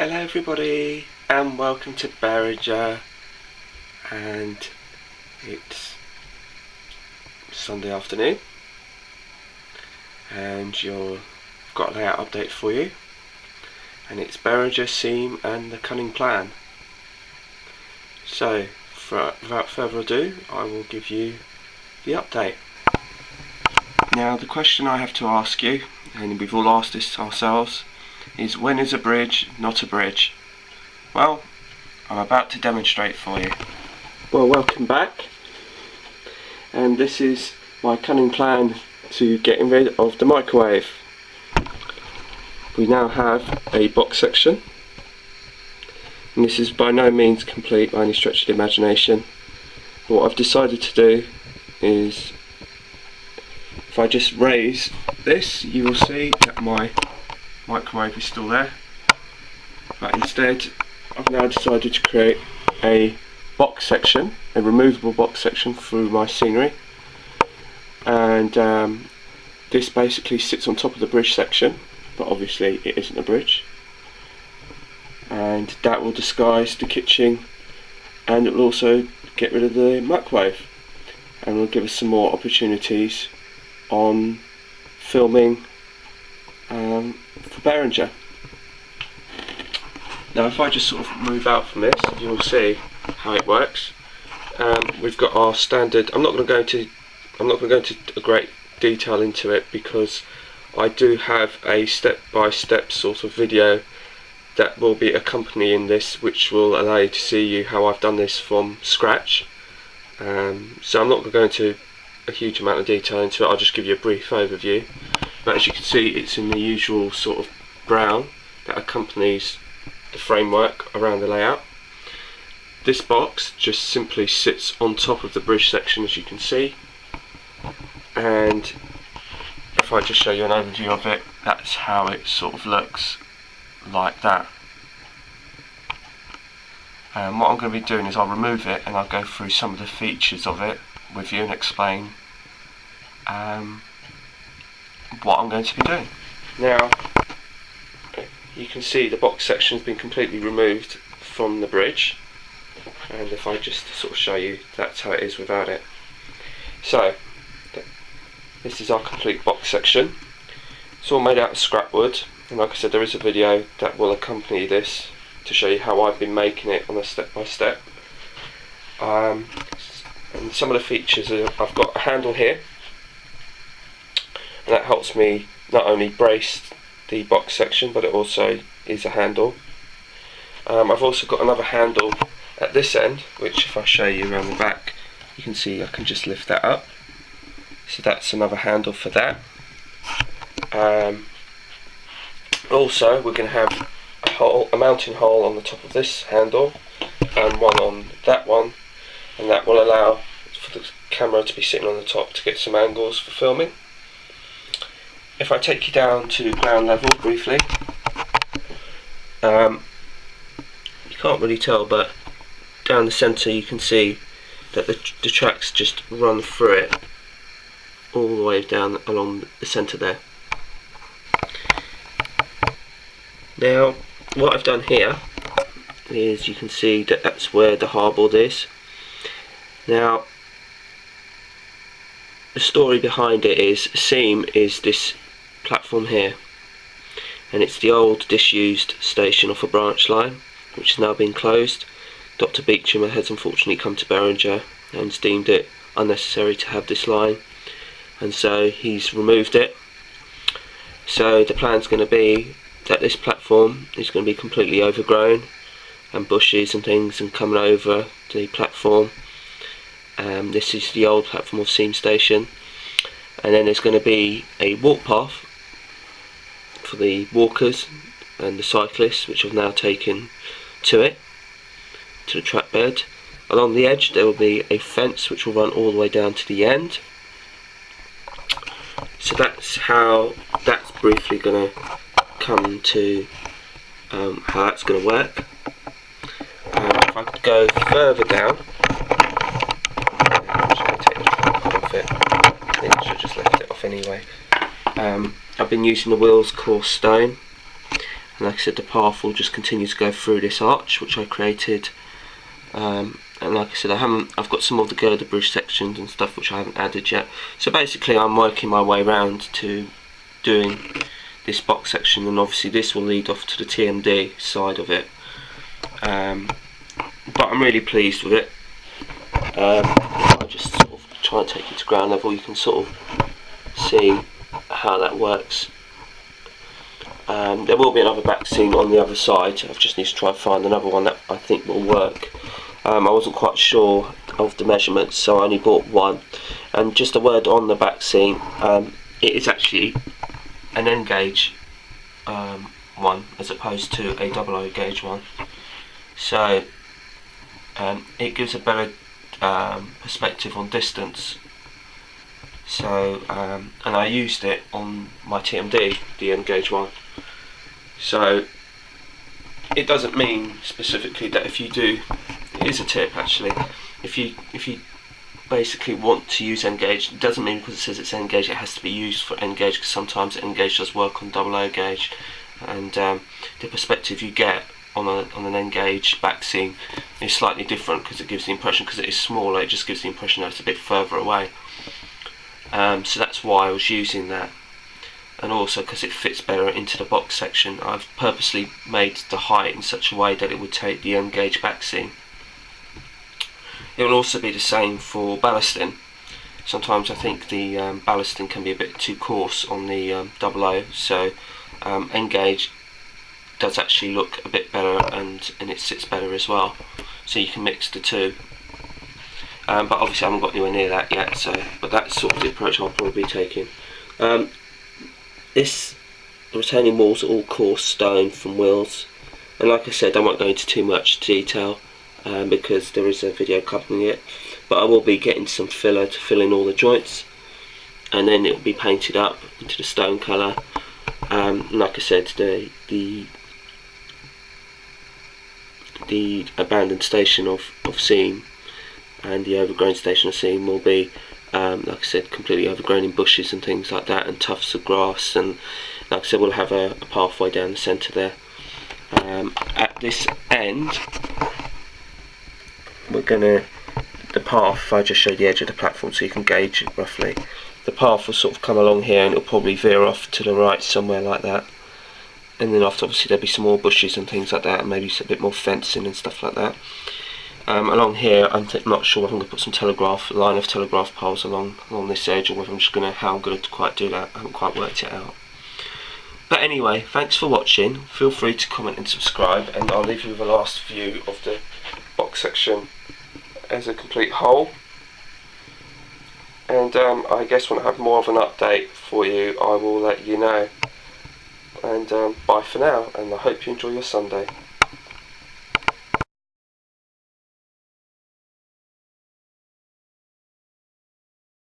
Hello everybody and welcome to Berringer, and it's Sunday afternoon and I've got a layout update for you, and it's Berringer, seam and the cunning plan. So without further ado, I will give you the update. Now the question I have to ask you, and we've all asked this ourselves, is when is a bridge not a bridge? Well, I'm about to demonstrate for you. Well, welcome back, and this is my cunning plan to getting rid of the microwave. We now have a box section, and this is by no means complete by any stretch of the imagination. What I've decided to do is, if I just raise this, you will see that my microwave is still there, but instead I've now decided to create a box section, a removable box section through my scenery, and this basically sits on top of the bridge section, but obviously it isn't a bridge, and that will disguise the kitchen, and it will also get rid of the microwave, and will give us some more opportunities on filming for Berringer. Now if I just sort of move out from this, you'll see how it works. We've got our standard. I'm not going to go into a great detail into it, because I do have a step-by-step sort of video that will be accompanying this, which will allow you to see how I've done this from scratch. So I'm not going to go into a huge amount of detail into it. I'll just give you a brief overview. But as you can see, it's in the usual sort of brown that accompanies the framework around the layout. This box just simply sits on top of the bridge section, as you can see, and if I just show you an overview of it, that's how it sort of looks, like that. And what I'm going to be doing is I'll remove it and I'll go through some of the features of it with you and explain what I'm going to be doing. Now you can see the box section has been completely removed from the bridge, and if I just sort of show you, that's how it is without it. So this is our complete box section. It's all made out of scrap wood, and like I said, there is a video that will accompany this to show you how I've been making it on a step by step. And some of the features are, I've got a handle here, and that helps me not only brace the box section, but it also is a handle. I've also got another handle at this end, which if I show you around the back, you can see I can just lift that up. So that's another handle for that. Also, we're going to have a mounting hole on the top of this handle and one on that one, and that will allow for the camera to be sitting on the top to get some angles for filming. If I take you down to ground level briefly, you can't really tell, but down the centre you can see that the tracks just run through it all the way down along the centre there. Now what I've done here is, you can see that that's where the hardboard is. Now the story behind it is, seam is this platform here, and it's the old disused station off a branch line which has now been closed. Dr. Beecham has unfortunately come to Berringer and deemed it unnecessary to have this line, and so he's removed it. So the plan's going to be that this platform is going to be completely overgrown, and bushes and things and coming over the platform. This is the old platform of Seam Station, and then there's going to be a walk path for the walkers and the cyclists, which I've now taken to it, to the track bed. Along the edge there will be a fence which will run all the way down to the end. So that's how that's briefly going to come to how that's going to work. If I could go further down, I'm just going to take the top off it. I think I should just lift it off anyway. I've been using the wheels coarse stone, and like I said, the path will just continue to go through this arch which I created. And like I said, I've got some of the girder bridge sections and stuff which I haven't added yet. So basically I'm working my way around to doing this box section, and obviously this will lead off to the TMD side of it. But I'm really pleased with it. I'll just sort of try and take it to ground level. You can sort of see how that works. There will be another back seam on the other side. I just need to try and find another one that I think will work. I wasn't quite sure of the measurements, so I only bought one. And just a word on the back seam, it is actually an N gauge one as opposed to a 00 gauge one, so it gives a better perspective on distance. So and I used it on my TMD, the N gauge one. So it doesn't mean specifically that if you do, it is a tip actually, if you basically want to use N gauge, it doesn't mean because it says it's N gauge it has to be used for N gauge, because sometimes N gauge does work on 00 gauge, and the perspective you get on an N gauge back seam is slightly different, because it gives the impression, because it is smaller, it just gives the impression that it's a bit further away. So that's why I was using that, and also because it fits better into the box section. I've purposely made the height in such a way that it would take the N gauge back seam. It will also be the same for ballasting. Sometimes I think the ballasting can be a bit too coarse on the 00, so N gauge does actually look a bit better, and it sits better as well. So you can mix the two. But obviously I haven't got anywhere near that yet, so but that's sort of the approach I'll probably be taking. The retaining walls are all coarse stone from Wills, and like I said, I won't go into too much detail because there is a video covering it, but I will be getting some filler to fill in all the joints, and then it will be painted up into the stone colour. Like I said, the abandoned station of seam and the overgrown station of seam will be, like I said, completely overgrown in bushes and things like that, and tufts of grass, and like I said, we'll have a pathway down the centre there. At this end, the path, if I just show the edge of the platform so you can gauge it roughly, the path will sort of come along here, and it'll probably veer off to the right somewhere like that, and then after, obviously there'll be some more bushes and things like that, and maybe a bit more fencing and stuff like that. Along here, I'm not sure if I'm going to put some line of telegraph poles along this edge, or whether I'm just going to, how I'm going to quite do that. I haven't quite worked it out. But anyway, thanks for watching. Feel free to comment and subscribe, and I'll leave you with a last view of the box section as a complete whole. And I guess when I have more of an update for you, I will let you know. And bye for now, and I hope you enjoy your Sunday.